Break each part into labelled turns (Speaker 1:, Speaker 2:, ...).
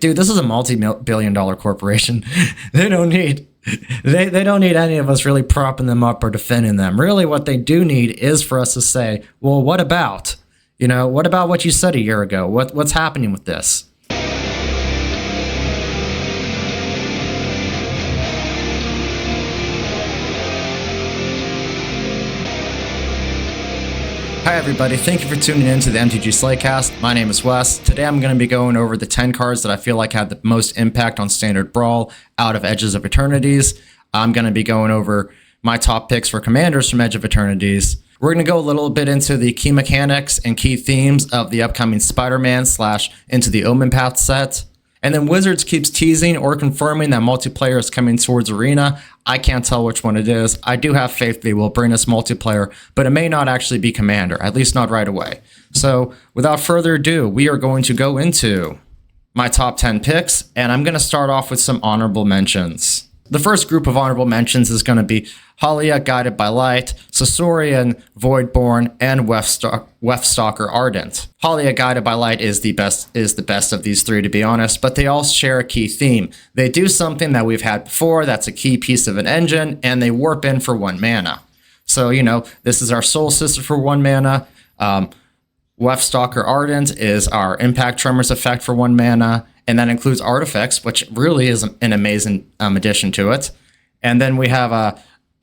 Speaker 1: Dude, this is a multi-billion-dollar corporation. They don't need they don't need any of us really propping them up or defending them. Really, what they do need is for us to say, well, what about? What about what you said a year ago? What's happening with this? Hi everybody, thank you for tuning in to the MTG Slaycast. My name is Wes. Today I'm going to be going over the 10 cards that I feel like had the most impact on Standard Brawl out of Edges of Eternities. I'm going to be going over my top picks for commanders from Edge of Eternities. We're going to go a little bit into the key mechanics and key themes of the upcoming Spider-Man / into the Omenpath set. And then Wizards keeps teasing or confirming that multiplayer is coming towards Arena. I can't tell which one it is. I do have faith they will bring us multiplayer, but it may not actually be Commander, at least not right away. So without further ado, we are going to go into my top 10 picks, and I'm going to start off with some honorable mentions. The first group of honorable mentions is going to be Halia, Guided by Light, Sqaure, Voidborn, and Weftstalker Ardent. Halia, Guided by Light is the best of these three, to be honest, but they all share a key theme. They do something that we've had before, that's a key piece of an engine, and they warp in for 1 mana. So, this is our Soul Sister for 1 mana. Weftstalker Ardent is our Impact Tremors effect for 1 mana. And that includes artifacts, which really is an amazing addition to it. And then we have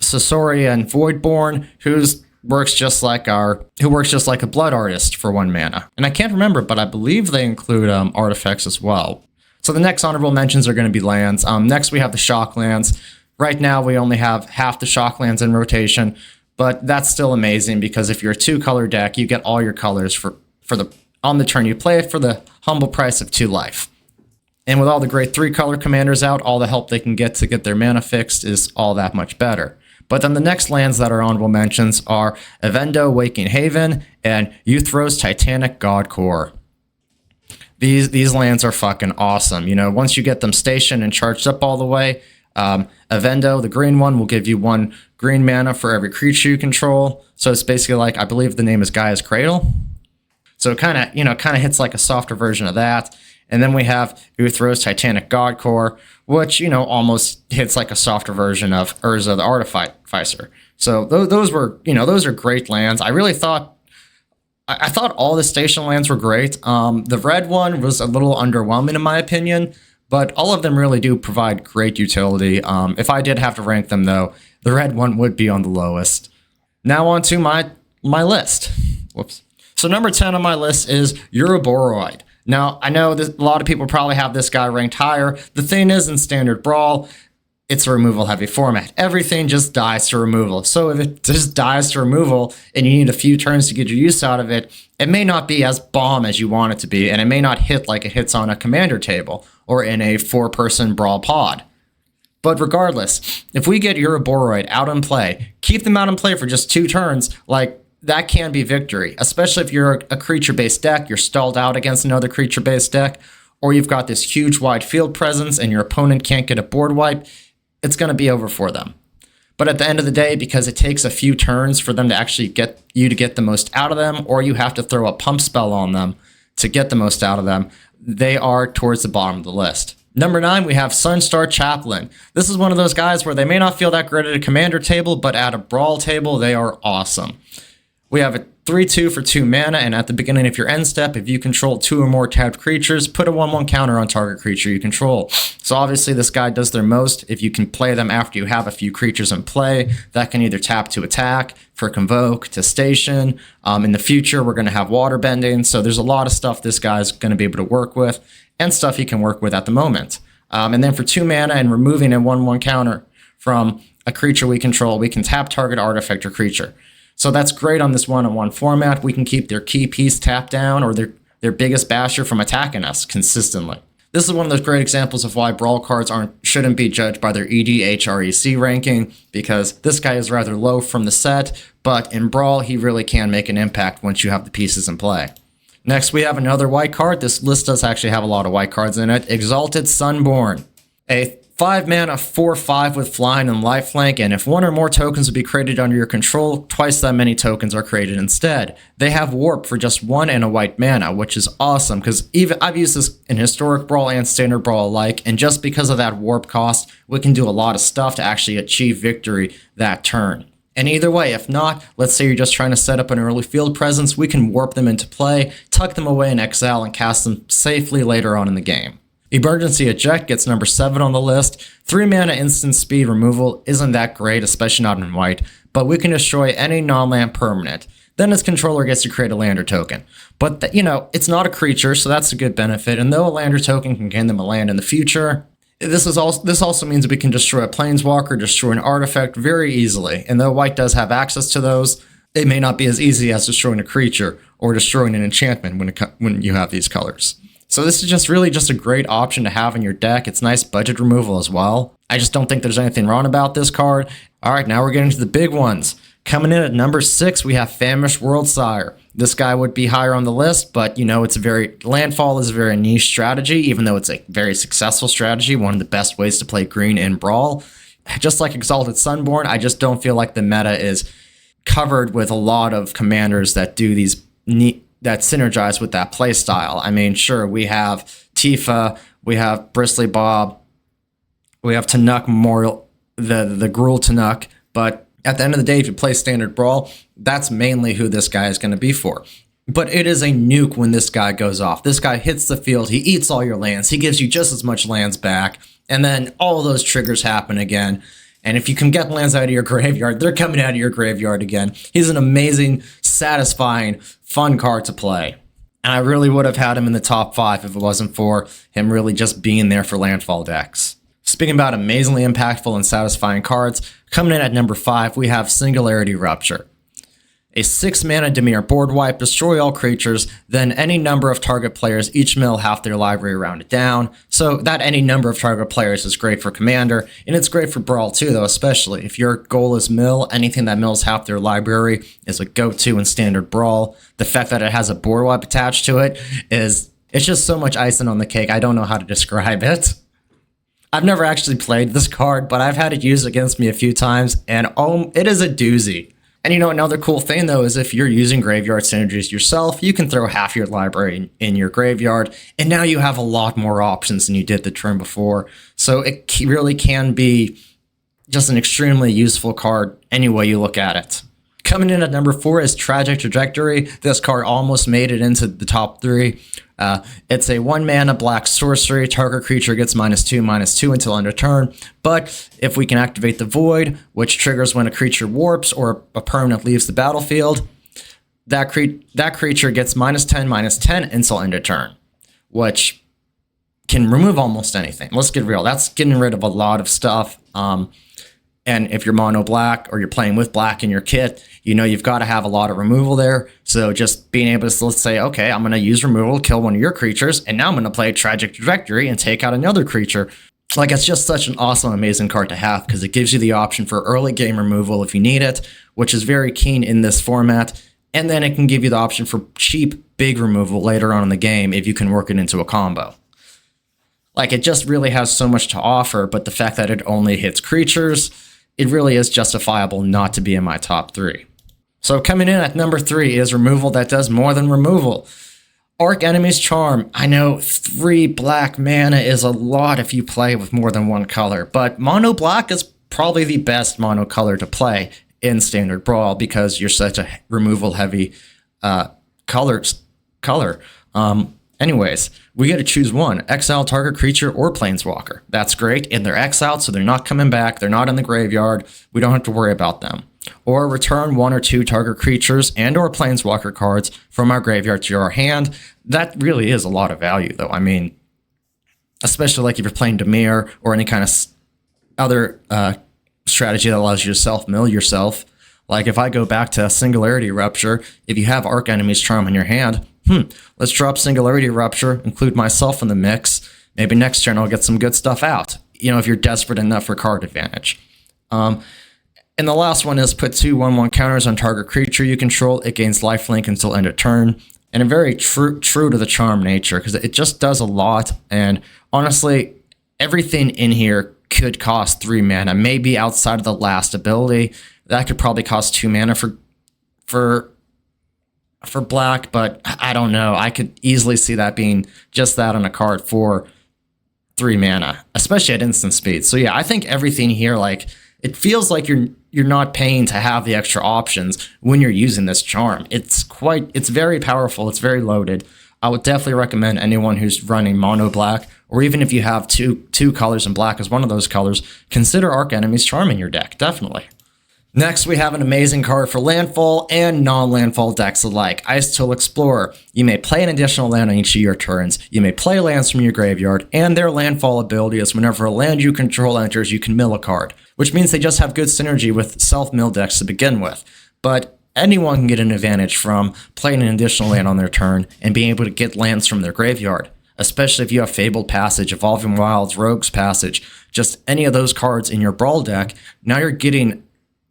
Speaker 1: Sqaure and Voidborn, who works just like a Blood Artist for 1 mana. And I can't remember, but I believe they include artifacts as well. So the next honorable mentions are going to be lands. Next we have the Shock lands. Right now we only have half the Shock lands in rotation, but that's still amazing because if you're a 2-color deck, you get all your colors on the turn you play it for the humble price of 2 life. And with all the great 3-color commanders out, all the help they can get to get their mana fixed is all that much better. But then the next lands that are honorable mentions are Evendo, Waking Haven, and Uthros, Titanic God Core. These lands are fucking awesome. Once you get them stationed and charged up all the way, Evendo, the green one, will give you 1 green mana for every creature you control. So it's basically like, I believe the name is Gaia's Cradle. So it kind of hits like a softer version of that. And then we have Uthros, Titanic God Core, which, almost hits like a softer version of Urza the Artificer. So those are great lands. I really thought, I thought all the station lands were great. The red one was a little underwhelming in my opinion, but all of them really do provide great utility. If I did have to rank them though, the red one would be on the lowest. Now on to my list. Whoops. So number 10 on my list is Uraboroid. Now, I know a lot of people probably have this guy ranked higher. The thing is, in Standard Brawl, it's a removal-heavy format. Everything just dies to removal. So if it just dies to removal and you need a few turns to get your use out of it, it may not be as bomb as you want it to be, and it may not hit like it hits on a commander table or in a 4-person Brawl pod. But regardless, if we get Uraboroid out in play, keep them out in play for just 2 turns, that can be victory, especially if you're a creature-based deck, you're stalled out against another creature-based deck, or you've got this huge wide field presence and your opponent can't get a board wipe, it's going to be over for them. But at the end of the day, because it takes a few turns for them to actually get the most out of them, or you have to throw a pump spell on them to get the most out of them, they are towards the bottom of the list. Number 9, we have Sunstar Chaplain. This is one of those guys where they may not feel that great at a commander table, but at a Brawl table, they are awesome. We have a 3/2 for 2 mana, and at the beginning of your end step, if you control 2 or more tapped creatures, put a 1/1 counter on target creature you control. So obviously this guy does their most if you can play them after you have a few creatures in play that can either tap to attack, for convoke, to station. In the future, we're going to have water bending, so there's a lot of stuff this guy's going to be able to work with, and stuff he can work with at the moment. And then for 2 mana and removing a 1/1 counter from a creature we control, we can tap target artifact or creature. So that's great on this 1/1 format. We can keep their key piece tapped down or their biggest basher from attacking us consistently. This is one of those great examples of why Brawl cards shouldn't be judged by their EDHREC ranking, because this guy is rather low from the set, but in Brawl, he really can make an impact once you have the pieces in play. Next, we have another white card. This list does actually have a lot of white cards in it. Exalted Sunborn. A 5 mana, 4/5 with flying and lifelink, and if one or more tokens would be created under your control, twice that many tokens are created instead. They have warp for just 1 and a white mana, which is awesome, because even I've used this in Historic Brawl and Standard Brawl alike, and just because of that warp cost, we can do a lot of stuff to actually achieve victory that turn. And either way, if not, let's say you're just trying to set up an early field presence, we can warp them into play, tuck them away in exile, and cast them safely later on in the game. Emergency Eject gets number 7 on the list. 3 mana instant speed removal isn't that great, especially not in white, but we can destroy any non-land permanent. Then its controller gets to create a lander token. But, it's not a creature, so that's a good benefit, and though a lander token can gain them a land in the future, this also means we can destroy a planeswalker, destroy an artifact very easily, and though white does have access to those, it may not be as easy as destroying a creature or destroying an enchantment when you have these colors. So this is just a great option to have in your deck. It's nice budget removal as well. I just don't think there's anything wrong about this card. All right, now we're getting to the big ones. Coming in at number 6, we have Famished Worldsire. This guy would be higher on the list, but landfall is a very niche strategy, even though it's a very successful strategy, one of the best ways to play green in Brawl. Just like Exalted Sunborn, I just don't feel like the meta is covered with a lot of commanders that do these that synergize with that playstyle. I mean, sure, we have Tifa, we have Bristly Bob, we have Tanuk Memorial, the Gruul Tanuk, but at the end of the day, if you play Standard Brawl, that's mainly who this guy is going to be for. But it is a nuke when this guy goes off. This guy hits the field, he eats all your lands, he gives you just as much lands back, and then all those triggers happen again. And if you can get lands out of your graveyard, they're coming out of your graveyard again. He's an amazing, satisfying, fun card to play. And I really would have had him in the top 5 if it wasn't for him really just being there for landfall decks. Speaking about amazingly impactful and satisfying cards, coming in at number 5, we have Singularity Rupture. A 6 mana Dimir board wipe, destroy all creatures, then any number of target players each mill half their library rounded down. So that any number of target players is great for Commander, and it's great for Brawl too, though, especially. If your goal is mill, anything that mills half their library is a go-to in Standard Brawl. The fact that it has a board wipe attached to it it's just so much icing on the cake, I don't know how to describe it. I've never actually played this card, but I've had it used against me a few times, and it is a doozy. And another cool thing though is if you're using graveyard synergies yourself, you can throw half your library in your graveyard, and now you have a lot more options than you did the turn before. So it really can be just an extremely useful card any way you look at it. Coming in at number 4 is Tragic Trajectory. This card almost made it into the top 3. It's a 1 mana black sorcery. Target creature gets -2/-2 until end of turn. But if we can activate the Void, which triggers when a creature warps or a permanent leaves the battlefield, that creature gets -10/-10 until end of turn, which can remove almost anything. Let's get real. That's getting rid of a lot of stuff. And if you're mono black or you're playing with black in your kit, you've got to have a lot of removal there. So just being able to, let's say, okay, I'm going to use removal, kill one of your creatures, and now I'm going to play Tragic Trajectory and take out another creature. It's just such an awesome, amazing card to have because it gives you the option for early game removal if you need it, which is very keen in this format. And then it can give you the option for cheap, big removal later on in the game if you can work it into a combo. It just really has so much to offer, but the fact that it only hits creatures, it really is justifiable not to be in my top 3. So coming in at number 3 is removal that does more than removal. Arch Enemy's Charm. I know 3 black mana is a lot if you play with more than one color, but mono black is probably the best mono color to play in Standard Brawl because you're such a removal heavy color. Anyways, we get to choose one. Exile target creature or planeswalker. That's great. And they're exiled, so they're not coming back. They're not in the graveyard. We don't have to worry about them. Or return 1 or 2 target creatures and or planeswalker cards from our graveyard to our hand. That really is a lot of value, though. I mean, especially if you're playing Dimir or any kind of other strategy that allows you to self-mill yourself. If I go back to Singularity Rupture, if you have Arch Enemy's Charm in your hand, let's drop Singularity Rupture, include myself in the mix. Maybe next turn I'll get some good stuff out, if you're desperate enough for card advantage. And the last one is put 2 1/1 counters on target creature you control. It gains lifelink until end of turn. And a very true to the charm nature because it just does a lot. And honestly, everything in here could cost 3 mana, maybe outside of the last ability. That could probably cost 2 mana for black, but I don't know. I could easily see that being just that on a card for 3 mana, especially at instant speed. So yeah, I think everything here, like, it feels like you're not paying to have the extra options when you're using this charm. It's very powerful. It's very loaded. I would definitely recommend anyone who's running mono black, or even if you have two colors and black as one of those colors, consider Arch Enemy's Charm in your deck, definitely. Next, we have an amazing card for landfall and non-landfall decks alike, Ice Tool Explorer. You may play an additional land on each of your turns. You may play lands from your graveyard, and their landfall ability is whenever a land you control enters, you can mill a card, which means they just have good synergy with self-mill decks to begin with. But anyone can get an advantage from playing an additional land on their turn and being able to get lands from their graveyard, especially if you have Fabled Passage, Evolving Wilds, Rogue's Passage, just any of those cards in your Brawl deck. Now you're getting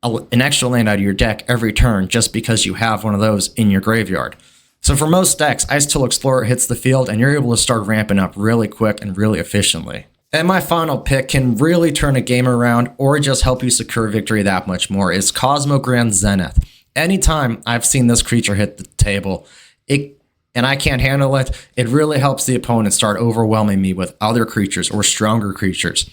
Speaker 1: an extra land out of your deck every turn just because you have one of those in your graveyard. So for most decks, Ice Tool Explorer hits the field and you're able to start ramping up really quick and really efficiently. And my final pick can really turn a game around or just help you secure victory that much more is Cosmogrand Zenith. Anytime I've seen this creature hit the table, and I can't handle it, it really helps the opponent start overwhelming me with other creatures or stronger creatures.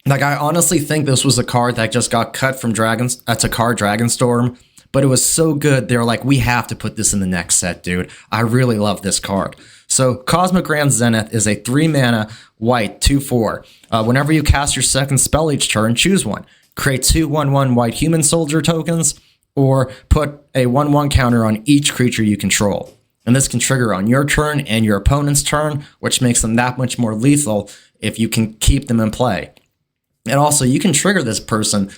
Speaker 1: Like, I honestly think this was a card that just got cut from Takar Dragonstorm, but it was so good, they were like, we have to put this in the next set, dude. I really love this card. So, Cosmogrand Zenith is a 3-mana white 2/4. Whenever you cast your second spell each turn, choose one. Create 2 1/1 white human soldier tokens, or put a 1/1 counter on each creature you control. And this can trigger on your turn and your opponent's turn, which makes them that much more lethal if you can keep them in play. And also, you can trigger this person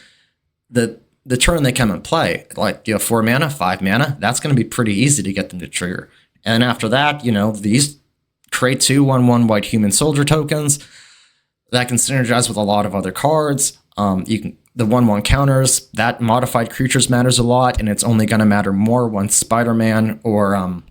Speaker 1: the turn they come and play. Like, you have 4 mana, 5 mana. That's going to be pretty easy to get them to trigger. And after that, these create 2 1/1 white human soldier tokens that can synergize with a lot of other cards. The 1/1 counters, that modified creatures matters a lot, and it's only going to matter more once Spider-Man or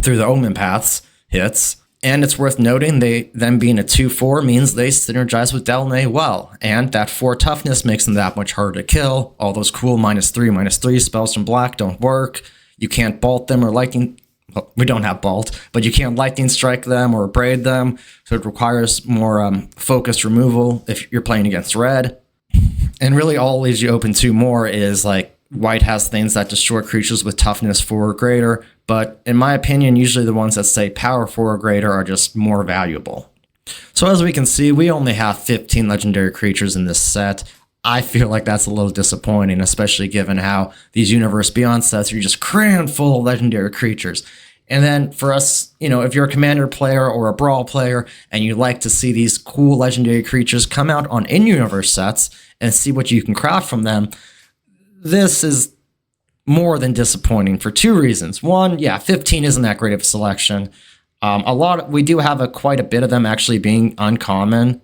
Speaker 1: through the Omenpaths hits. And it's worth noting, them being a 2/4 means they synergize with Delnay well, and that 4 toughness makes them that much harder to kill. All those cool -3/-3 spells from black don't work. You can't bolt them or lightning. Well, we don't have bolt, but you can't lightning strike them or braid them, so it requires more focused removal if you're playing against red. And really all it leaves you open to more is, like, white has things that destroy creatures with toughness 4 or greater, but in my opinion, usually the ones that say power 4 or greater are just more valuable. So as we can see, we only have 15 legendary creatures in this set. I feel like that's a little disappointing, especially given how these Universe Beyond sets are just crammed full of legendary creatures. And then for us, if you're a Commander player or a Brawl player and you like to see these cool legendary creatures come out on in-universe sets and see what you can craft from them, this is more than disappointing for 2 reasons. One, 15 isn't that great of a selection. We do have quite a bit of them actually being uncommon.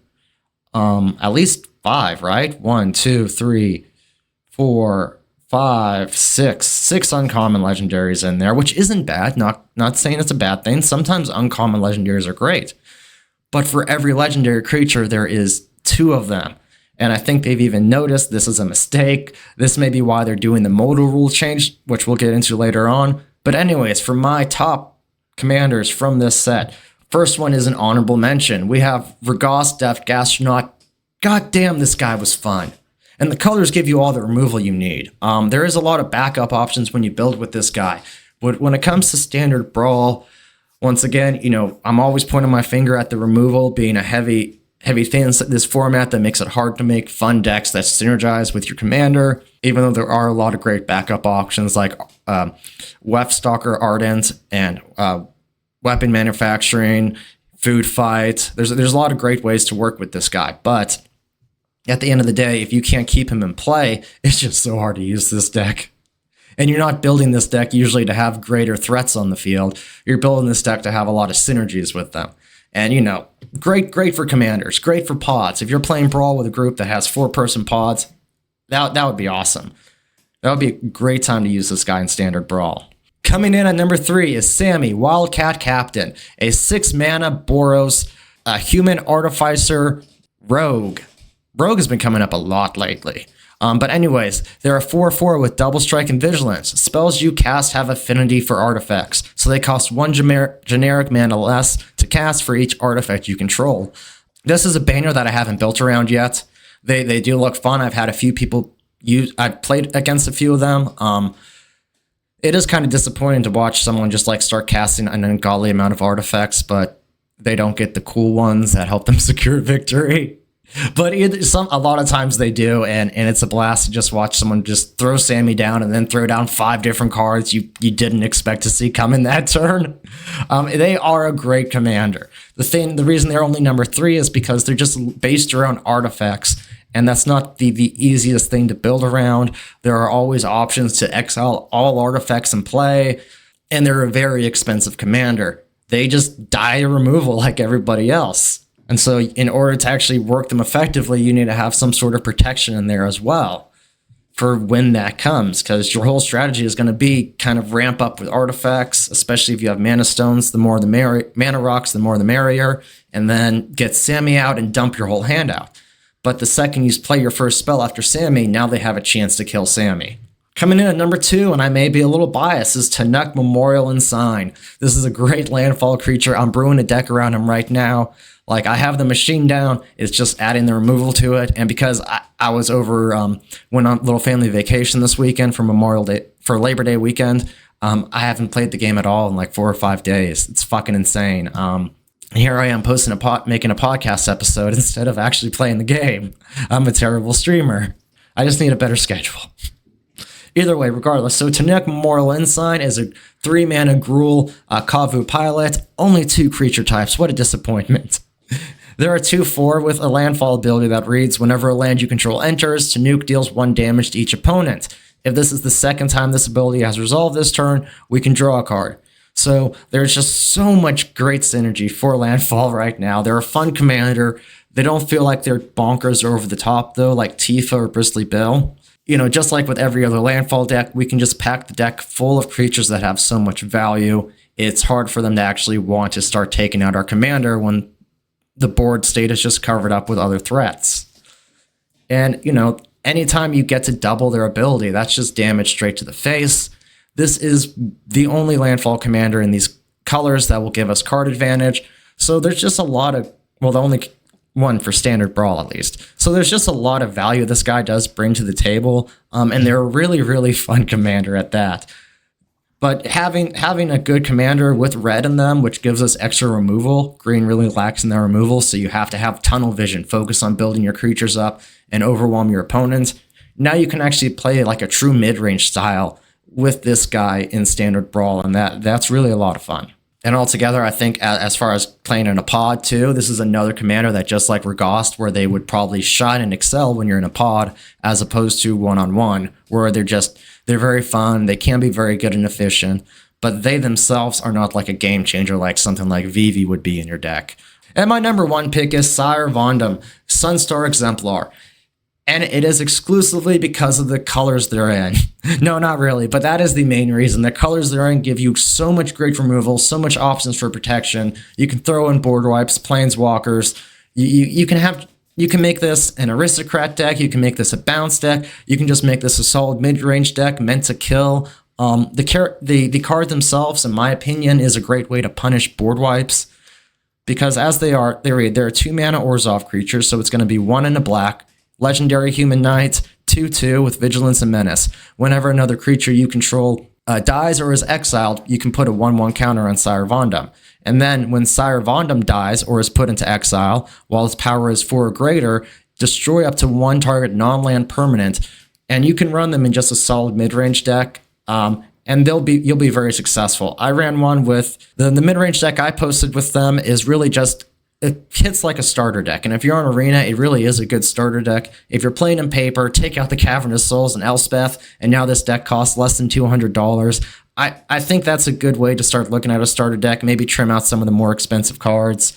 Speaker 1: At least 5, right? 1, 2, 3, 4, 5, 6 uncommon legendaries in there, which isn't bad. Not saying it's a bad thing. Sometimes uncommon legendaries are great. But for every legendary creature, there is 2 of them. And I think they've even noticed this is a mistake. This may be why they're doing the modal rule change, which we'll get into later on. But anyways, for my top commanders from this set, first one is an honorable mention. We have Ragos Death Gastronaut. God damn, this guy was fun. And the colors give you all the removal you need. There is a lot of backup options when you build with this guy. But when it comes to standard Brawl, once again, I'm always pointing my finger at the removal being a heavy thing in this format that makes it hard to make fun decks that synergize with your commander, even though there are a lot of great backup options like Wefstalker Ardent and weapon manufacturing, food fight. There's a lot of great ways to work with this guy, but at the end of the day, if you can't keep him in play, it's just so hard to use this deck. And you're not building this deck usually to have greater threats on the field. You're building this deck to have a lot of synergies with them. And, great for commanders, great for pods. If you're playing Brawl with a group that has 4-person pods, that would be awesome. That would be a great time to use this guy in standard Brawl. Coming in at number 3 is Sammy, Wildcat Captain, a 6-mana Boros, a human artificer rogue. Rogue has been coming up a lot lately. But anyways, they're a 4/4 with double strike and vigilance. Spells you cast have affinity for artifacts, so they cost one generic mana less to cast for each artifact you control. This is a banner that I haven't built around yet. They do look fun. I've had a few people use. I've played against a few of them. It is kind of disappointing to watch someone just like start casting an ungodly amount of artifacts, but they don't get the cool ones that help them secure victory. But a lot of times they do, and it's a blast to just watch someone just throw Sammy down and then throw down 5 different cards you didn't expect to see come in that turn. They are a great commander. The reason they're only number 3 is because they're just based around artifacts, and that's not the easiest thing to build around. There are always options to exile all artifacts in play, and they're a very expensive commander. They just die to removal like everybody else. And so in order to actually work them effectively, you need to have some sort of protection in there as well for when that comes, because your whole strategy is going to be kind of ramp up with artifacts, especially if you have mana stones. The more the merrier, mana rocks, the more the merrier, and then get Sammy out and dump your whole hand out. But the second you play your first spell after Sammy, now they have a chance to kill Sammy. Coming in at number 2, and I may be a little biased, is Tanuk Memorial Ensign. This is a great landfall creature. I'm brewing a deck around him right now. Like, I have the machine down, it's just adding the removal to it. And because I was over, went on a little family vacation this weekend for Labor Day weekend, I haven't played the game at all in like 4 or 5 days. It's fucking insane. Here I am making a podcast episode instead of actually playing the game. I'm a terrible streamer. I just need a better schedule. Either way, regardless, so Tanuk Memorial Ensign is a 3-mana Gruul Kavu pilot, only 2 creature types. What a disappointment. There are 2/4 with a landfall ability that reads, whenever a land you control enters, Tanuk deals 1 damage to each opponent. If this is the second time this ability has resolved this turn, we can draw a card. So there's just so much great synergy for landfall right now. They're a fun commander. They don't feel like they're bonkers or over the top, though, like Tifa or Bristly Bill. You know, just like with every other landfall deck, we can just pack the deck full of creatures that have so much value. It's hard for them to actually want to start taking out our commander when the board state is just covered up with other threats. And, you know, anytime you get to double their ability, that's just damage straight to the face. This is the only landfall commander in these colors that will give us card advantage. So there's just a lot of, well, the only one for standard Brawl at least. So there's just a lot of value this guy does bring to the table. And they're a really, really fun commander at that. But having a good commander with red in them, which gives us extra removal, green really lacks in their removal, so you have to have tunnel vision, focus on building your creatures up, and overwhelm your opponent. Now you can actually play like a true mid-range style with this guy in standard Brawl, and that's really a lot of fun. And altogether, I think as far as playing in a pod too, this is another commander that just like Regast, where they would probably shine and excel when you're in a pod, as opposed to one-on-one, where they're very fun, they can be very good and efficient, but they themselves are not like a game changer like something like Vivi would be in your deck. And my number 1 pick is Sire Vondum, Sunstar Exemplar. And it is exclusively because of the colors they're in. No, not really, but that is the main reason. The colors they're in give you so much great removal, so much options for protection. You can throw in board wipes, planeswalkers. You can make this an aristocrat deck. You can make this a bounce deck. You can just make this a solid mid-range deck meant to kill. The cards themselves, in my opinion, is a great way to punish board wipes, because as they're a 2-mana Orzhov creatures, so it's going to be 1 and a black. Legendary Human Knight, 2/2 with Vigilance and Menace. Whenever another creature you control dies or is exiled, you can put a 1/1 counter on Sire Vondum. And then when Sire Vondum dies or is put into exile, while its power is 4 or greater, destroy up to 1 target non-land permanent. And you can run them in just a solid mid-range deck, and you'll be very successful. I ran one with the mid-range deck I posted with them is really just, it hits like a starter deck. And if you're on Arena, it really is a good starter deck. If you're playing in paper, take out the Cavernous Souls and Elspeth, and now this deck costs less than $200. I think that's a good way to start looking at a starter deck. Maybe trim out some of the more expensive cards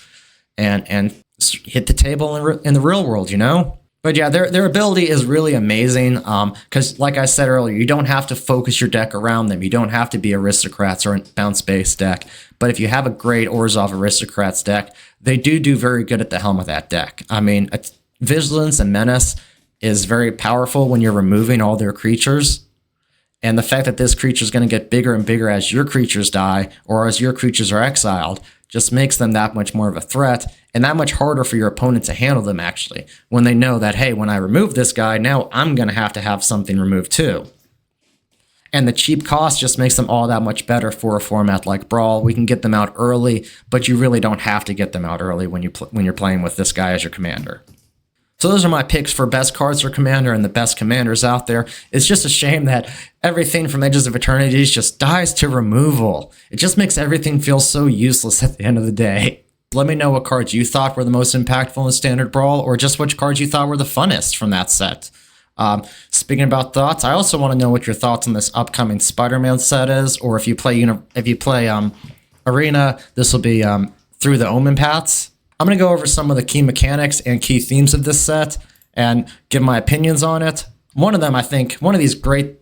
Speaker 1: and hit the table in the real world, you know? But yeah, their ability is really amazing, because like I said earlier, you don't have to focus your deck around them. You don't have to be Aristocrats or a bounce-based deck. But if you have a great Orzhov Aristocrats deck, they do very good at the helm of that deck. I mean, Vigilance and Menace is very powerful when you're removing all their creatures. And the fact that this creature is going to get bigger and bigger as your creatures die or as your creatures are exiled just makes them that much more of a threat and that much harder for your opponent to handle them, actually, when they know that, hey, when I remove this guy, now I'm going to have something removed too. And the cheap cost just makes them all that much better for a format like Brawl. We can get them out early, but you really don't have to get them out early when you're playing with this guy as your commander. So those are my picks for best cards for Commander and the best commanders out there. It's just a shame that everything from Edges of Eternities just dies to removal. It just makes everything feel so useless at the end of the day. Let me know what cards you thought were the most impactful in Standard Brawl, or just which cards you thought were the funnest from that set. Speaking about thoughts, I also want to know what your thoughts on this upcoming Spider-Man set is, or if you play Arena, this will be through the Omenpaths. I'm going to go over some of the key mechanics and key themes of this set and give my opinions on it. One of them, I think, one of these great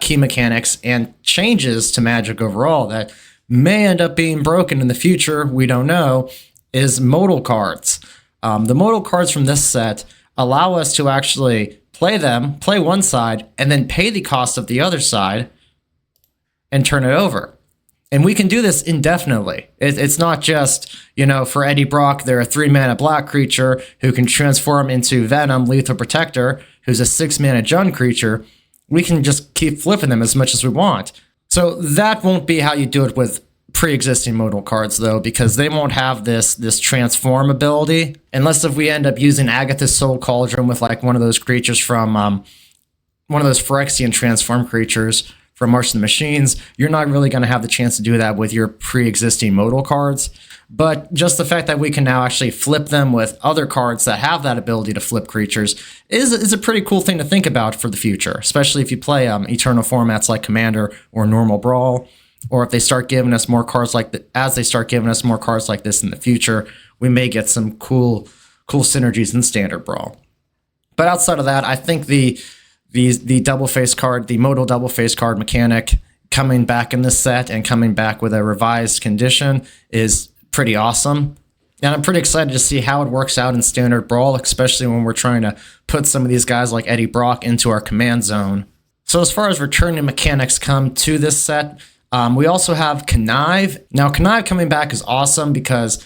Speaker 1: key mechanics and changes to Magic overall that may end up being broken in the future, we don't know, is modal cards. The modal cards from this set allow us to actually play one side, and then pay the cost of the other side and turn it over. And we can do this indefinitely. It's not just, for Eddie Brock, they're a 3-mana black creature who can transform into Venom, Lethal Protector, who's a 6-mana Jund creature. We can just keep flipping them as much as we want. So that won't be how you do it with pre-existing modal cards, though, because they won't have this transform ability. Unless if we end up using Agatha's Soul Cauldron with like one of those creatures from, one of those Phyrexian transform creatures from March of the Machines, you're not really going to have the chance to do that with your pre-existing modal cards. But just the fact that we can now actually flip them with other cards that have that ability to flip creatures is a pretty cool thing to think about for the future, especially if you play eternal formats like Commander or normal Brawl, or if they start giving us more cards as they start giving us more cards like this in the future, we may get some cool synergies in Standard Brawl. But outside of that, I think the double face card, the modal double face card mechanic coming back in this set and coming back with a revised condition is pretty awesome. And I'm pretty excited to see how it works out in Standard Brawl, especially when we're trying to put some of these guys like Eddie Brock into our command zone. So as far as returning mechanics come to this set, we also have Connive. Now, Connive coming back is awesome because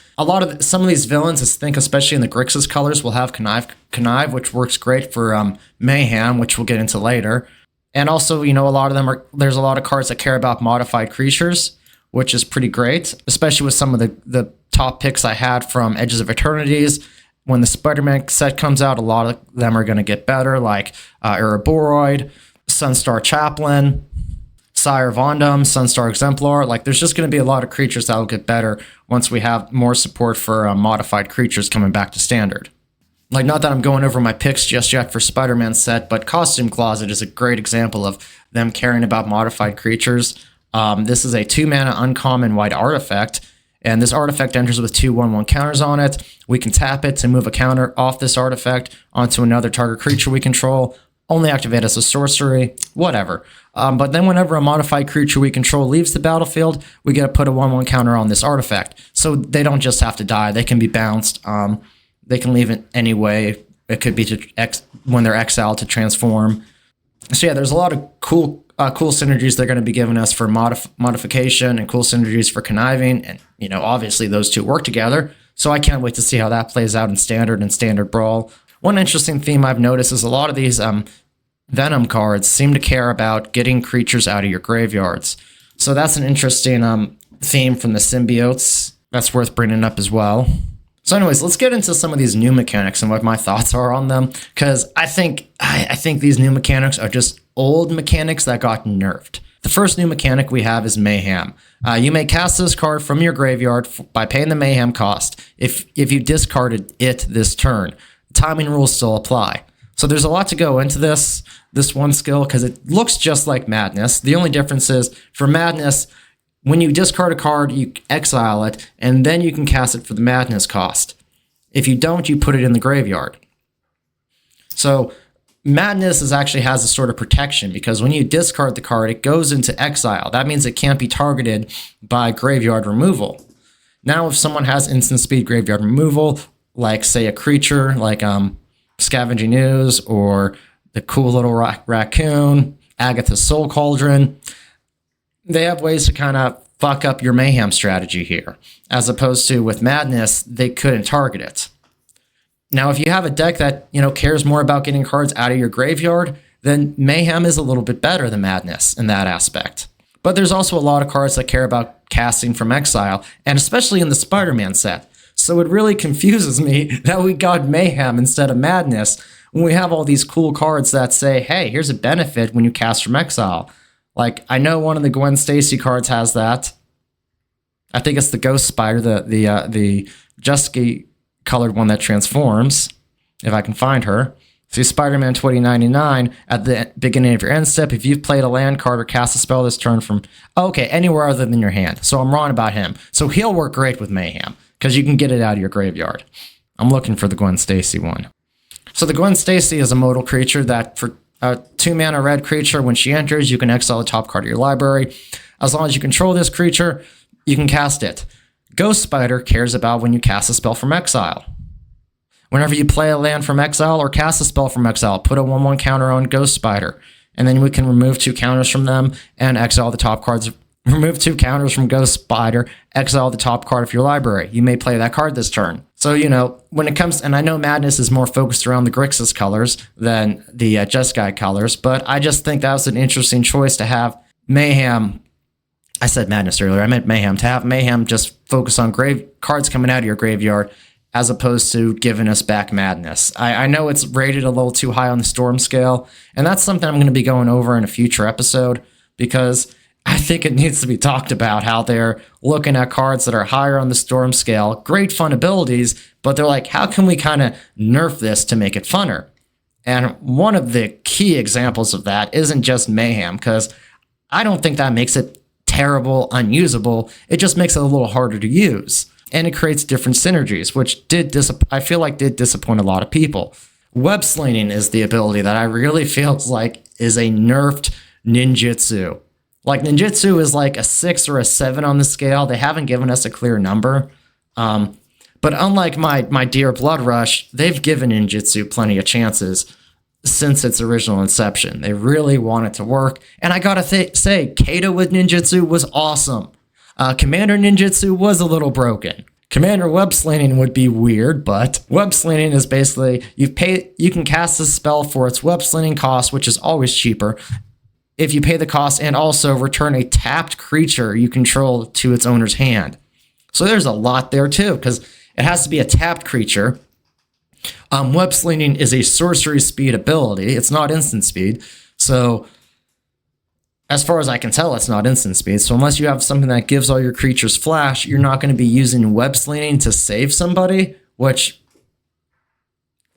Speaker 1: some of these villains, I think especially in the Grixis colors, will have Connive, which works great for Mayhem, which we'll get into later. And also, a lot of them there's a lot of cards that care about modified creatures, which is pretty great, especially with some of the top picks I had from Edges of Eternities. When the Spider-Man set comes out, a lot of them are going to get better, like Ouroboros, Sunstar Chaplain, Sire Vondum, Sunstar Exemplar. Like, there's just going to be a lot of creatures that will get better once we have more support for modified creatures coming back to Standard. Like, not that I'm going over my picks just yet for Spider-Man set, but Costume Closet is a great example of them caring about modified creatures. This is a 2-mana uncommon white artifact, and this artifact enters with 2/1/1 counters on it. We can tap it to move a counter off this artifact onto another target creature we control. Only activate as a sorcery, whatever. But then whenever a modified creature we control leaves the battlefield, we get to put a 1/1 counter on this artifact. So they don't just have to die. They can be bounced. They can leave it any way. It could be when they're exiled to transform. So yeah, there's a lot of cool synergies they're going to be giving us for modification and cool synergies for conniving. And, obviously those two work together. So I can't wait to see how that plays out in Standard and Standard Brawl. One interesting theme I've noticed is a lot of these Venom cards seem to care about getting creatures out of your graveyards. So that's an interesting theme from the symbiotes that's worth bringing up as well. So anyways, let's get into some of these new mechanics and what my thoughts are on them, because I think these new mechanics are just old mechanics that got nerfed. The first new mechanic we have is Mayhem. You may cast this card from your graveyard by paying the Mayhem cost if you discarded it this turn. Timing rules still apply. So there's a lot to go into this one skill because it looks just like Madness. The only difference is for Madness, when you discard a card, you exile it, and then you can cast it for the Madness cost. If you don't, you put it in the graveyard. So Madness actually has a sort of protection because when you discard the card, it goes into exile. That means it can't be targeted by graveyard removal. Now, if someone has instant speed graveyard removal, like say a creature like Scavenging Ooze or the cool little raccoon, Agatha's Soul Cauldron. They have ways to kind of fuck up your Mayhem strategy here, as opposed to with Madness, they couldn't target it. Now, if you have a deck that, cares more about getting cards out of your graveyard, then Mayhem is a little bit better than Madness in that aspect. But there's also a lot of cards that care about casting from exile, and especially in the Spider-Man set. So it really confuses me that we got Mayhem instead of Madness when we have all these cool cards that say, hey, here's a benefit when you cast from exile. Like, I know one of the Gwen Stacy cards has that. I think it's the Ghost Spider, the Jusky colored one that transforms, if I can find her. See, Spider-Man 2099, at the beginning of your end step, if you've played a land card or cast a spell this turn from, anywhere other than your hand. So I'm wrong about him. So he'll work great with Mayhem, because you can get it out of your graveyard. I'm looking for the Gwen Stacy one. So the Gwen Stacy is a modal creature that for a 2-mana red creature, when she enters, you can exile the top card of your library. As long as you control this creature, you can cast it. Ghost Spider cares about when you cast a spell from exile. Whenever you play a land from exile or cast a spell from exile, put a 1/1 counter on Ghost Spider, and then we can remove 2 counters from them and exile the top cards. Remove 2 counters from Ghost Spider, exile the top card of your library. You may play that card this turn. So, when it comes, and I know Madness is more focused around the Grixis colors than the Jeskai colors, but I just think that was an interesting choice to have Mayhem. I said Madness earlier, I meant Mayhem. To have Mayhem just focus on cards coming out of your graveyard as opposed to giving us back Madness. I know it's rated a little too high on the Storm scale, and that's something I'm going to be going over in a future episode, because I think it needs to be talked about how they're looking at cards that are higher on the Storm scale, great fun abilities, but they're like, how can we kind of nerf this to make it funner? And one of the key examples of that isn't just Mayhem, because I don't think that makes it terrible, unusable. It just makes it a little harder to use. And it creates different synergies, which I feel like did disappoint a lot of people. Web slinging is the ability that I really feel like is a nerfed ninjutsu. Like, ninjutsu is like a 6 or a 7 on the scale. They haven't given us a clear number. But unlike my dear Blood Rush, they've given ninjutsu plenty of chances since its original inception. They really want it to work. And I gotta say, Kato with ninjutsu was awesome. Commander ninjutsu was a little broken. Commander web slinging would be weird, but web slinging is basically, you can cast this spell for its web slinging cost, which is always cheaper if you pay the cost, and also return a tapped creature you control to its owner's hand. So there's a lot there too, because it has to be a tapped creature. Web slinging is a sorcery speed ability. It's not instant speed. So as far as I can tell, it's not instant speed. So unless you have something that gives all your creatures flash, you're not going to be using web slinging to save somebody, which,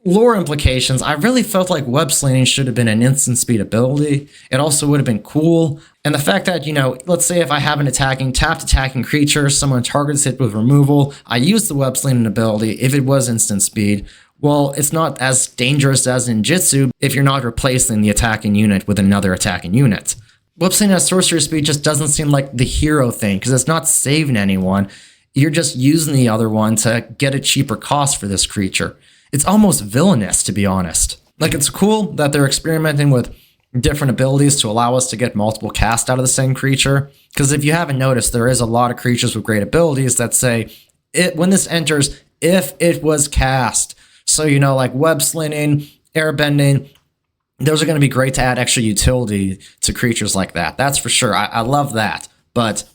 Speaker 1: lore implications, I really felt like web slinging should have been an instant speed ability. It also would have been cool. And the fact that, let's say if I have an tapped attacking creature, someone targets it with removal, I use the web slinging ability if it was instant speed. Well, it's not as dangerous as in Jitsu if you're not replacing the attacking unit with another attacking unit. Web slinging as sorcery speed just doesn't seem like the hero thing, because it's not saving anyone. You're just using the other one to get a cheaper cost for this creature. It's almost villainous, to be honest. Like, it's cool that they're experimenting with different abilities to allow us to get multiple cast out of the same creature. Because if you haven't noticed, there is a lot of creatures with great abilities that say, when this enters, if it was cast. So, like web slinging, airbending, those are going to be great to add extra utility to creatures like that. That's for sure. I love that. But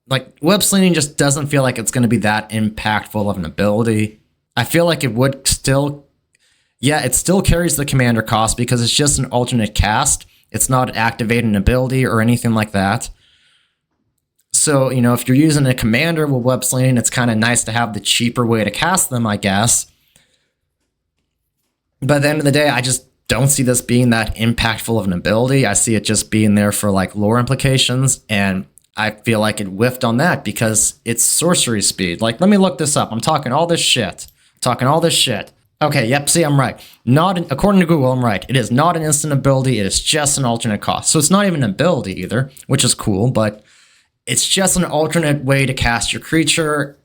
Speaker 1: like, web slinging just doesn't feel like it's going to be that impactful of an ability. I feel like it would still, it still carries the commander cost because it's just an alternate cast. It's not activating an ability or anything like that. So, if you're using a commander with web slinging, it's kind of nice to have the cheaper way to cast them, I guess. But at the end of the day, I just don't see this being that impactful of an ability. I see it just being there for like lore implications, and I feel like it whiffed on that because it's sorcery speed. Like, let me look this up. I'm talking all this shit. Okay, yep, see, I'm right. According to Google, I'm right. It is not an instant ability. It is just an alternate cost. So it's not even an ability either, which is cool, but it's just an alternate way to cast your creature.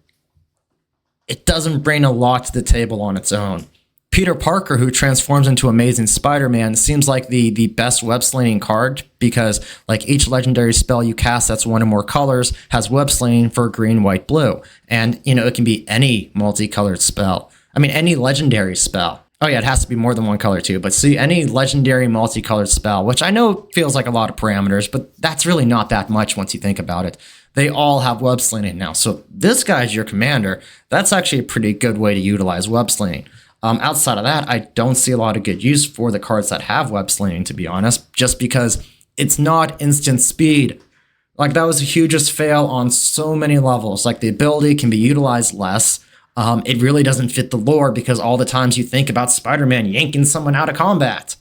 Speaker 1: It doesn't bring a lot to the table on its own. Peter Parker, who transforms into Amazing Spider-Man, seems like the best web slinging card because like each legendary spell you cast that's one or more colors has web slinging for green, white, blue. And, it can be any multicolored spell. I mean, any legendary spell. Oh yeah, it has to be more than one color too. But see, any legendary multicolored spell, which I know feels like a lot of parameters, but that's really not that much once you think about it. They all have web slinging now. So this guy's your commander. That's actually a pretty good way to utilize web slinging. Outside of that, I don't see a lot of good use for the cards that have web slinging, to be honest, just because it's not instant speed. Like, that was the hugest fail on so many levels. Like, the ability can be utilized less. It really doesn't fit the lore because all the times you think about Spider-Man yanking someone out of combat.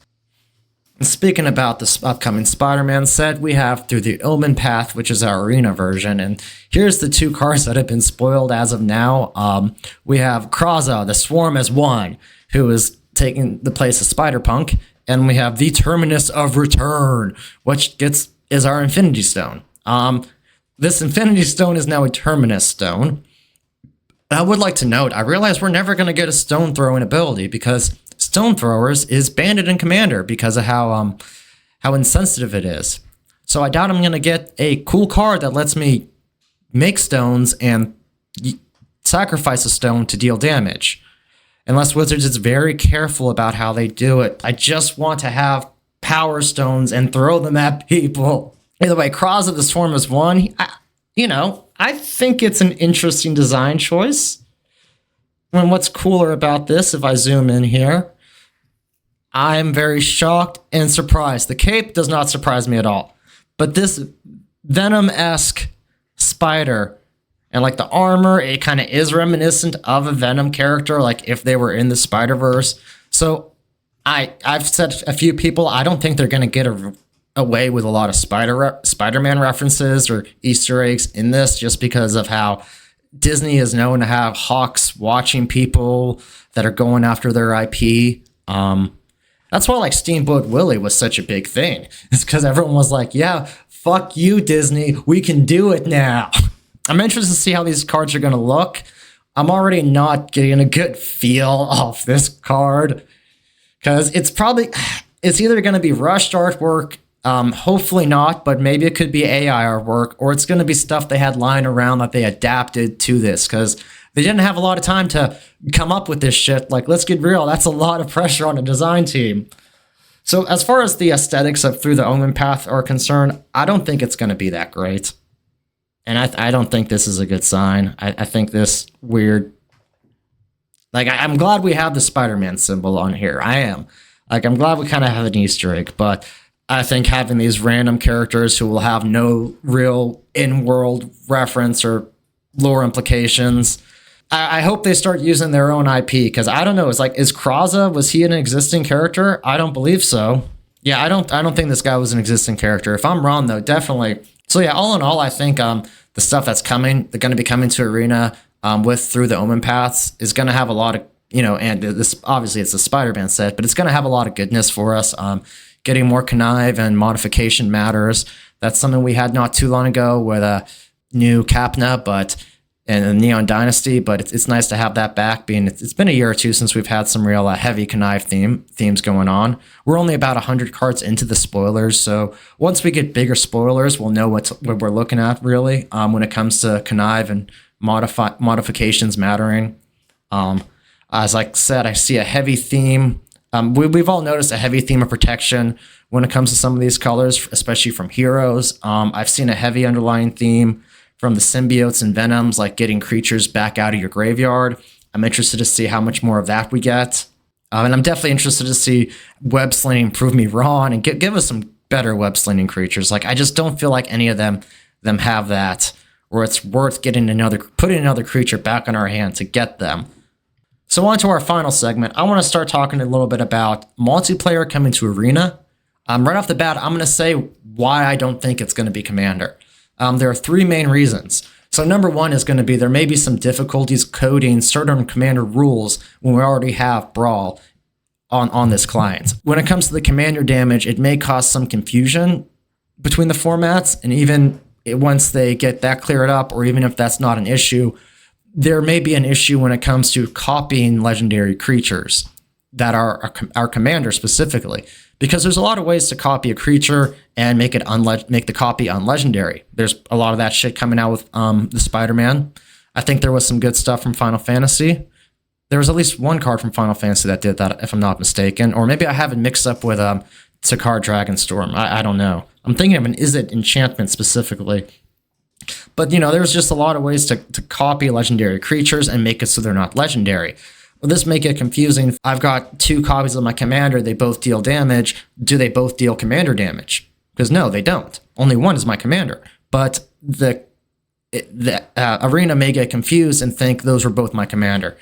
Speaker 1: And speaking about this upcoming Spider-Man set, we have through the Omenpath, which is our arena version, and here's the 2 cards that have been spoiled as of now. We have Kraza, the Swarm as 1, who is taking the place of Spider-Punk, and we have the Terminus of Return, which is our Infinity Stone. This Infinity Stone is now a Terminus Stone. I would like to note, I realize we're never going to get a stone throwing ability because Stone Throwers is banned in Commander because of how insensitive it is. So I doubt I'm going to get a cool card that lets me make stones and sacrifice a stone to deal damage. Unless Wizards is very careful about how they do it. I just want to have power stones and throw them at people. Either way, Kraza the Swarm is 1. I think it's an interesting design choice. And what's cooler about this, if I zoom in here, I'm very shocked and surprised. The cape does not surprise me at all. But this Venom-esque spider and like the armor, it kind of is reminiscent of a Venom character, like if they were in the Spierverse. So I've said a few people, I don't think they're going to get away with a lot of Spider-Man references or Easter eggs in this just because of how Disney is known to have hawks watching people that are going after their IP. That's why like Steamboat Willie was such a big thing. It's because everyone was like, yeah, fuck you, Disney. We can do it now. I'm interested to see how these cards are going to look. I'm already not getting a good feel off this card because it's either going to be rushed artwork, hopefully not, but maybe it could be AI artwork, or it's going to be stuff they had lying around that they adapted to this because they didn't have a lot of time to come up with this shit. Like, let's get real. That's a lot of pressure on a design team. So as far as the aesthetics of Through the Omenpath are concerned, I don't think it's going to be that great. And I don't think this is a good sign. I think this weird... Like, I'm glad we have the Spider-Man symbol on here. I am. Like, I'm glad we kind of have an Easter egg, but I think having these random characters who will have no real in-world reference or lore implications... I hope they start using their own IP, because I don't know, is Kraza, was he an existing character? I don't believe so. Yeah, I don't think this guy was an existing character. If I'm wrong, though, definitely. So yeah, all in all, I think the stuff that's coming, they're going to be coming to Arena with Through the Omenpaths is going to have a lot of, and this obviously it's a Spider-Man set, but it's going to have a lot of goodness for us. Getting more connive and modification matters. That's something we had not too long ago with a new Capna, and a Neon Dynasty, but it's nice to have that back. It's been a year or two since we've had some real heavy connive themes going on. We're only about 100 cards into the spoilers, so once we get bigger spoilers, we'll know what we're looking at really when it comes to connive and modifications mattering. As I said, I see a heavy theme. We've all noticed a heavy theme of protection when it comes to some of these colors, especially from heroes. I've seen a heavy underlying theme from the symbiotes and venoms, like getting creatures back out of your graveyard. I'm interested to see how much more of that we get. And I'm definitely interested to see web slinging prove me wrong and give us some better web slinging creatures. Like, I just don't feel like any of them have that, or it's worth putting another creature back on our hand to get them. So on to our final segment. I want to start talking a little bit about multiplayer coming to Arena. Right off the bat, I'm going to say why I don't think it's going to be Commander. There are 3 main reasons. So number 1 is going to be there may be some difficulties coding certain Commander rules when we already have Brawl on this client. When it comes to the Commander damage, it may cause some confusion between the formats, and even once they get that cleared up, or even if that's not an issue, there may be an issue when it comes to copying legendary creatures. that are our commander specifically, because there's a lot of ways to copy a creature and make the copy unlegendary. There's a lot of that shit coming out with the Spider-Man. I think there was some good stuff from Final Fantasy. There was at least one card from Final Fantasy that did that, if I'm not mistaken. Or maybe I have it mixed up with Sqaure Dragonstorm. I don't know. I'm thinking of an Izzet enchantment specifically. But, there's just a lot of ways to copy legendary creatures and make it so they're not legendary. Well, this make it confusing. I've got 2 copies of my commander. They both deal damage. Do they both deal commander damage? Because no, they don't. Only one is my commander. But the arena may get confused and think those were both my commander.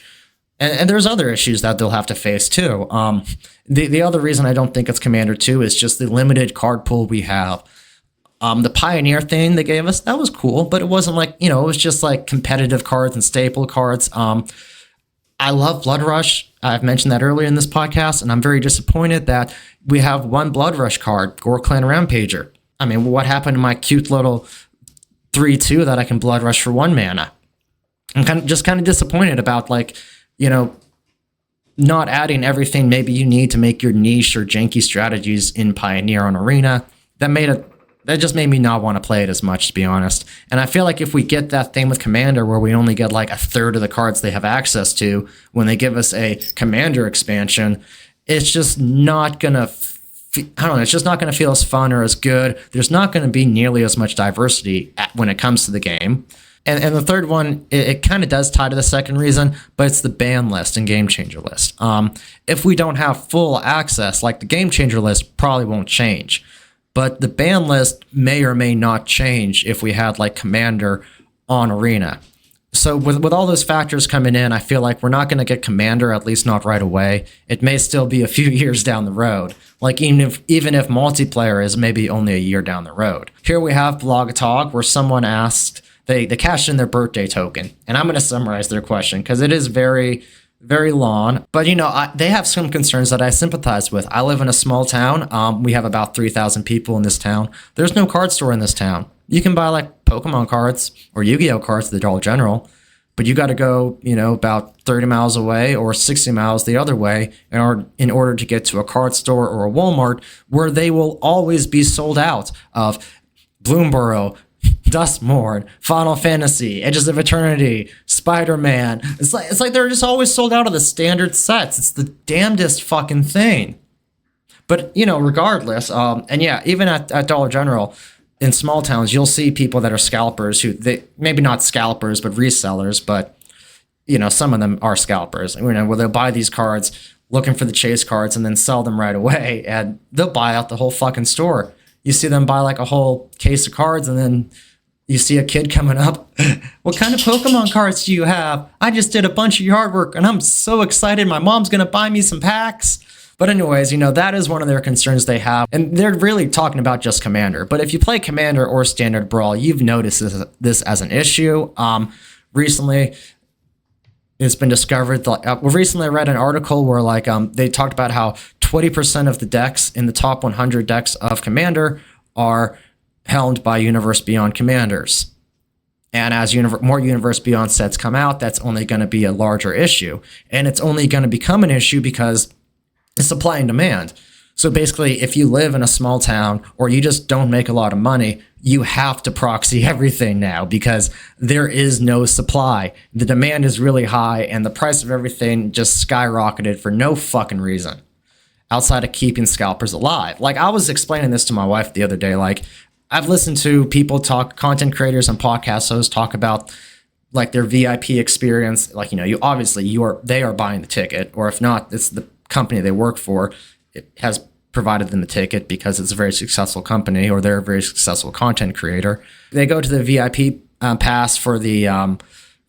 Speaker 1: And there's other issues that they'll have to face too. The other reason I don't think it's commander 2 is just the limited card pool we have. The Pioneer thing they gave us, that was cool, but it wasn't like, it was just like competitive cards and staple cards. I love Blood Rush. I've mentioned that earlier in this podcast, and I'm very disappointed that we have one Blood Rush card, Gore Clan Rampager. I mean, what happened to my cute little 3/2 that I can Blood Rush for 1 mana? I'm kind of disappointed about, like, not adding everything maybe you need to make your niche or janky strategies in Pioneer on Arena. That just made me not want to play it as much, to be honest. And I feel like if we get that thing with Commander where we only get like a third of the cards they have access to when they give us a Commander expansion, it's just not going to, it's just not going to feel as fun or as good. There's not going to be nearly as much diversity when it comes to the game. And the third one, it kind of does tie to the second reason, but it's the ban list and game changer list. If we don't have full access, like the game changer list probably won't change. But the ban list may or may not change if we had like Commander on Arena. So with all those factors coming in, I feel like we're not going to get Commander, at least not right away. It may still be a few years down the road. Like even if multiplayer is maybe only a year down the road. Here we have Blogatog, where someone asked, they cashed in their birthday token. And I'm going to summarize their question because it is very, very long. But, they have some concerns that I sympathize with. I live in a small town. We have about 3,000 people in this town. There's no card store in this town. You can buy like Pokemon cards or Yu-Gi-Oh cards at the Dollar General, but you got to go, about 30 miles away or 60 miles the other way in order to get to a card store or a Walmart where they will always be sold out of Bloomborough, Dustmourn, Final Fantasy, Edges of Eternity, Spider-Man. It's like they're just always sold out of the standard sets. It's the damnedest fucking thing. But, regardless, and yeah, even at Dollar General, in small towns, you'll see people that are scalpers they maybe not scalpers, but resellers, but, some of them are scalpers, where they'll buy these cards looking for the chase cards and then sell them right away, and they'll buy out the whole fucking store. You see them buy like a whole case of cards, and then you see a kid coming up. What kind of Pokemon cards do you have? I just did a bunch of yard work, and I'm so excited. My mom's going to buy me some packs. But anyways, that is one of their concerns they have. And they're really talking about just Commander. But if you play Commander or Standard Brawl, you've noticed this as an issue. Recently, it's been discovered. Recently, I read an article where they talked about how 20% of the decks in the top 100 decks of Commander are helmed by Universe Beyond commanders. And as more Universe Beyond sets come out, that's only going to be a larger issue. And it's only going to become an issue because it's supply and demand. So basically, if you live in a small town or you just don't make a lot of money, you have to proxy everything now because there is no supply. The demand is really high and the price of everything just skyrocketed for no fucking reason outside of keeping scalpers alive. Like, I was explaining this to my wife the other day. Like, I've listened to people content creators and podcast hosts talk about like their VIP experience. Like, they are buying the ticket, or if not, it's the company they work for. It has provided them the ticket because it's a very successful company or they're a very successful content creator. They go to the VIP pass for the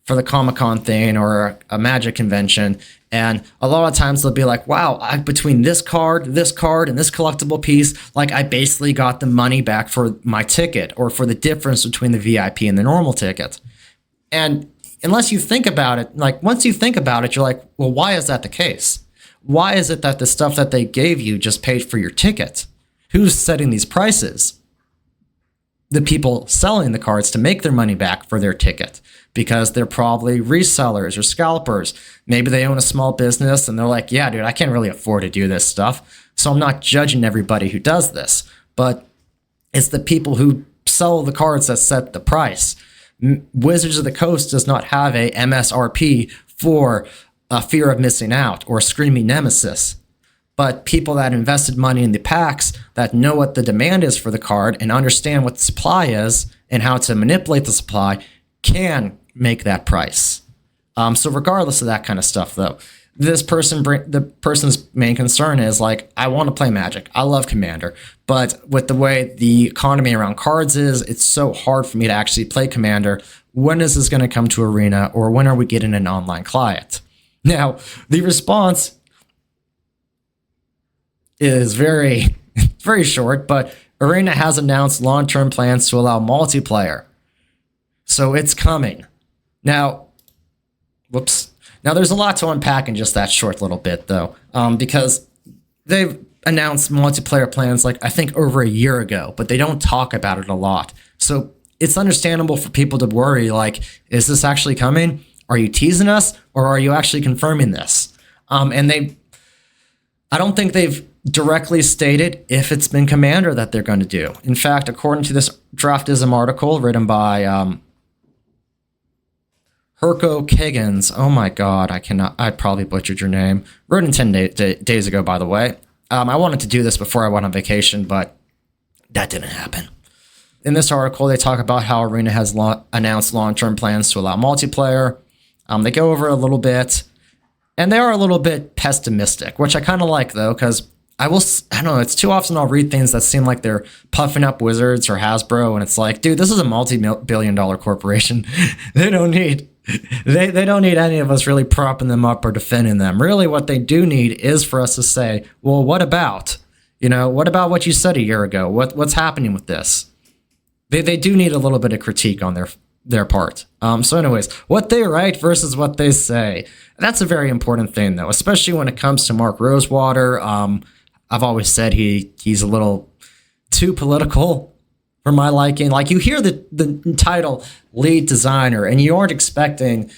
Speaker 1: Comic-Con thing or a Magic convention, and a lot of times they'll be like, wow, between this card, and this collectible piece, like I basically got the money back for my ticket or for the difference between the VIP and the normal ticket. And unless you think about it, like once you think about it, you're like, well, why is that the case? Why is it that the stuff that they gave you just paid for your ticket? Who's setting these prices? The people selling the cards to make their money back for their ticket. because they're probably resellers or scalpers. Maybe they own a small business and they're like, yeah, dude, I can't really afford to do this stuff. So I'm not judging everybody who does this, but it's the people who sell the cards that set the price. Wizards of the Coast does not have a MSRP for a fear of missing out or screaming nemesis. But people that invested money in the packs that know what the demand is for the card and understand what the supply is and how to manipulate the supply can make that price. So regardless of that kind of stuff, though, the person's main concern is like, I want to play Magic. I love Commander, but with the way the economy around cards is, it's so hard for me to actually play Commander. When is this going to come to Arena, or when are we getting an online client? Now, the response is very, very short, but Arena has announced long-term plans to allow multiplayer. So it's coming. Now, Now, there's a lot to unpack in just that short little bit, though, because they've announced multiplayer plans, like, I think over a year ago, but they don't talk about it a lot. So it's understandable for people to worry, like, is this actually coming? Are you teasing us, or are you actually confirming this? I don't think they've directly stated if it's been Commander that they're going to do. In fact, according to this Draftism article written by Herco Kiggins, oh my god, I probably butchered your name. Wrote in 10 days ago, by the way. I wanted to do this before I went on vacation, but that didn't happen. In this article, they talk about how Arena has announced long-term plans to allow multiplayer. They go over it a little bit, and they are a little bit pessimistic, which I kind of like, though, because I don't know, it's too often I'll read things that seem like they're puffing up Wizards or Hasbro, and it's like, dude, this is a multi-billion-dollar corporation. They don't need any of us really propping them up or defending them. Really, what they do need is for us to say, well, what about? What about what you said a year ago? What's happening with this? They do need a little bit of critique on their part. So anyways, what they write versus what they say. That's a very important thing, though, especially when it comes to Mark Rosewater. I've always said he's a little too political for my liking. Like, you hear the title lead designer, and you aren't expecting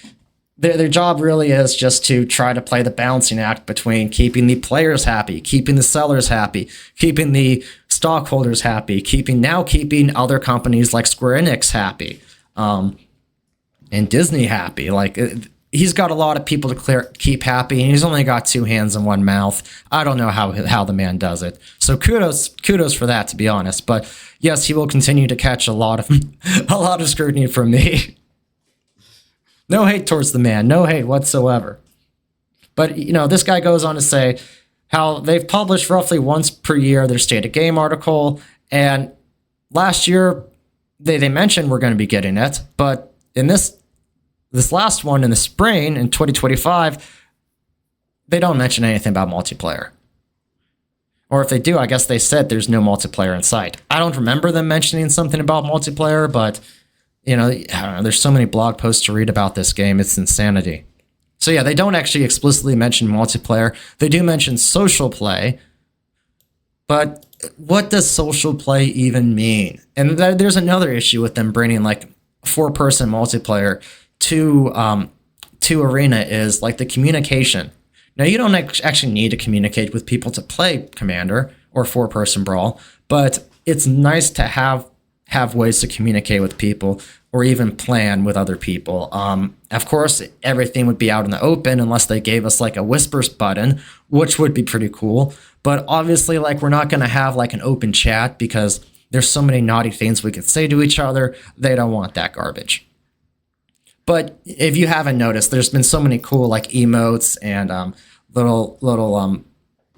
Speaker 1: their job really is just to try to play the balancing act between keeping the players happy, keeping the sellers happy, keeping the stockholders happy, keeping other companies like Square Enix happy, and Disney happy. Like, he's got a lot of people to keep happy, and he's only got two hands and one mouth. I don't know how the man does it. So kudos for that, to be honest. But yes, he will continue to catch a lot of scrutiny from me. No hate towards the man, no hate whatsoever. But this guy goes on to say how they've published roughly once per year their State of Game article, and last year they mentioned we're going to be getting it, but in this last one in the spring in 2025, they don't mention anything about multiplayer. Or if they do, I guess they said there's no multiplayer in sight. I don't remember them mentioning something about multiplayer, but I don't know, there's so many blog posts to read about this game, it's insanity. So yeah, they don't actually explicitly mention multiplayer. They do mention social play, but what does social play even mean? And there's another issue with them bringing like 4-person multiplayer to Arena is like the communication. Now, you don't actually need to communicate with people to play Commander or 4-person Brawl, but it's nice to have ways to communicate with people or even plan with other people. Of course, everything would be out in the open unless they gave us like a whispers button, which would be pretty cool. But obviously, like, we're not going to have like an open chat because there's so many naughty things we could say to each other. They don't want that garbage. But if you haven't noticed, there's been so many cool like emotes and little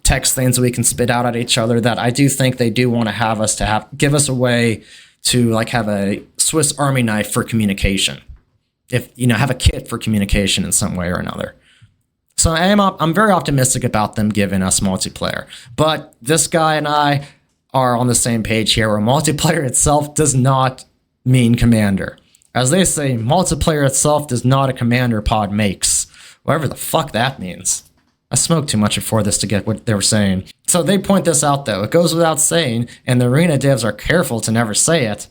Speaker 1: text things we can spit out at each other that I do think they do want to have us give us a way to like have a Swiss Army knife for communication. If have a kit for communication in some way or another. So I'm very optimistic about them giving us multiplayer. But this guy and I are on the same page here, where multiplayer itself does not mean Commander. As they say, multiplayer itself does not a Commander pod makes. Whatever the fuck that means. I smoked too much before this to get what they were saying. So they point this out, though. It goes without saying, and the Arena devs are careful to never say it,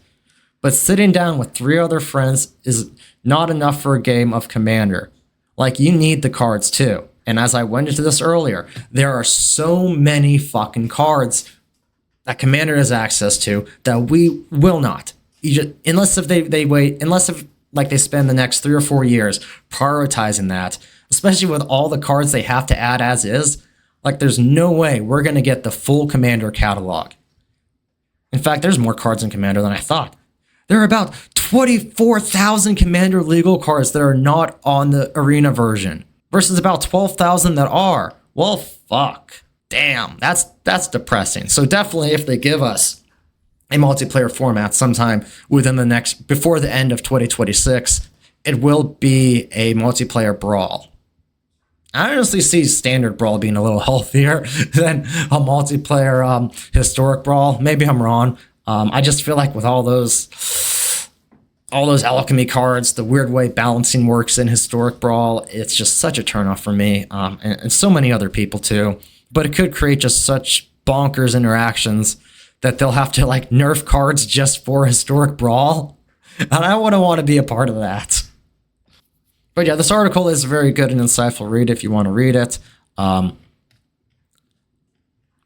Speaker 1: But sitting down with 3 other friends is not enough for a game of Commander. Like, you need the cards too. And as I went into this earlier, there are so many fucking cards that Commander has access to that we will not. Unless if they wait, unless if like they spend the next 3 or 4 years prioritizing that, especially with all the cards they have to add as is, like there's no way we're going to get the full Commander catalog. In fact, there's more cards in Commander than I thought. There are about 24,000 Commander legal cards that are not on the Arena version versus about 12,000 that are. Well, fuck. Damn, that's depressing. So definitely if they give us a multiplayer format sometime before the end of 2026, it will be a multiplayer Brawl. I honestly see standard Brawl being a little healthier than a multiplayer historic Brawl. Maybe I'm wrong. I just feel like with all those alchemy cards, the weird way balancing works in historic Brawl, it's just such a turnoff for me, and so many other people too. But it could create just such bonkers interactions that they'll have to like nerf cards just for historic Brawl, and I wouldn't want to be a part of that. But yeah, this article is a very good and insightful read if you want to read it.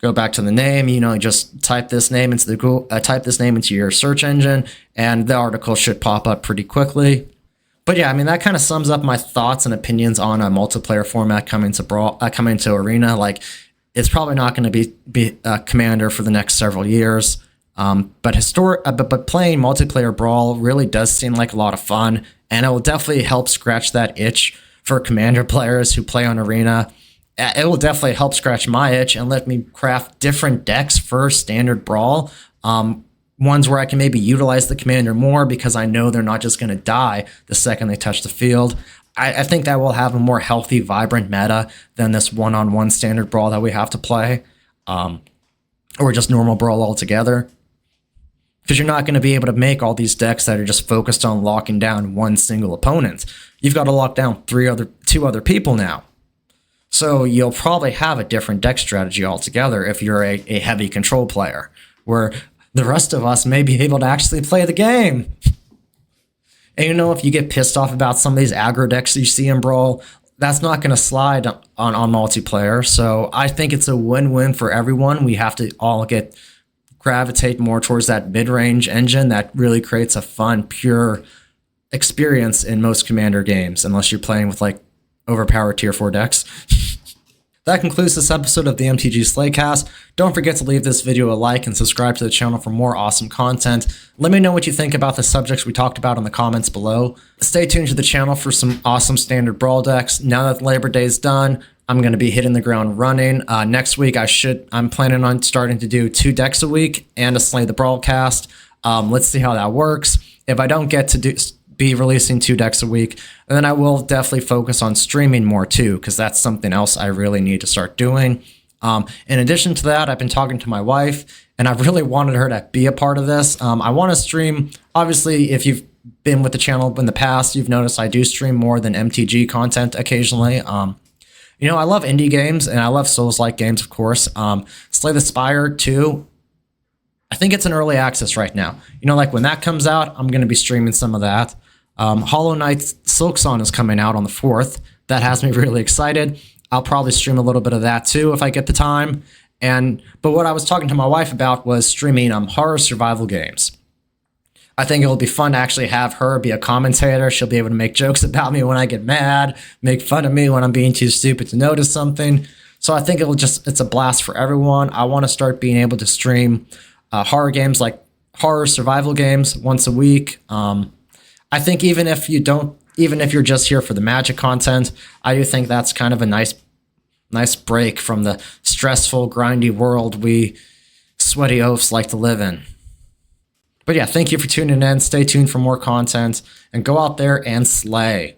Speaker 1: Go back to the name, just type this name into your search engine, and the article should pop up pretty quickly. But yeah, I mean, that kind of sums up my thoughts and opinions on a multiplayer format coming to Arena. Like, it's probably not going to be Commander for the next several years. But playing multiplayer Brawl really does seem like a lot of fun, and it will definitely help scratch that itch for Commander players who play on Arena. It will definitely help scratch my itch and let me craft different decks for standard Brawl. Ones where I can maybe utilize the Commander more because I know they're not just going to die the second they touch the field. I think that will have a more healthy, vibrant meta than this one-on-one standard Brawl that we have to play, or just normal Brawl altogether. Because you're not going to be able to make all these decks that are just focused on locking down one single opponent. You've got to lock down two other people now. So you'll probably have a different deck strategy altogether if you're a heavy control player, where the rest of us may be able to actually play the game. And if you get pissed off about some of these aggro decks you see in Brawl, that's not going to slide on multiplayer. So I think it's a win-win for everyone. We have to all gravitate more towards that mid-range engine that really creates a fun, pure experience in most Commander games, unless you're playing with like overpowered tier 4 decks. That concludes this episode of the MTG Slaycast. Don't forget to leave this video a like and subscribe to the channel for more awesome content. Let me know what you think about the subjects we talked about in the comments below. Stay tuned to the channel for some awesome standard Brawl decks. Now that Labor Day is done, I'm going to be hitting the ground running. Next week, I'm planning on starting to do 2 decks a week and a Slay the Brawlcast. Let's see how that works. If I don't get to be releasing 2 decks a week, and then I will definitely focus on streaming more too, because that's something else I really need to start doing. In addition to that, I've been talking to my wife, and I've really wanted her to be a part of this. I want to stream. Obviously, if you've been with the channel in the past, you've noticed I do stream more than MTG content occasionally. I love indie games, and I love Souls-like games, of course. Slay the Spire 2, I think it's in early access right now. Like when that comes out, I'm going to be streaming some of that. Hollow Knight's Silksong is coming out on the 4th. That has me really excited. I'll probably stream a little bit of that too if I get the time. But what I was talking to my wife about was streaming horror survival games. I think it'll be fun to actually have her be a commentator. She'll be able to make jokes about me when I get mad, make fun of me when I'm being too stupid to notice something. So I think it's a blast for everyone. I want to start being able to stream horror games, like horror survival games, once a week. I think even if you're just here for the Magic content, I do think that's kind of a nice break from the stressful, grindy world we sweaty oafs like to live in. But yeah, thank you for tuning in. Stay tuned for more content, and go out there and slay.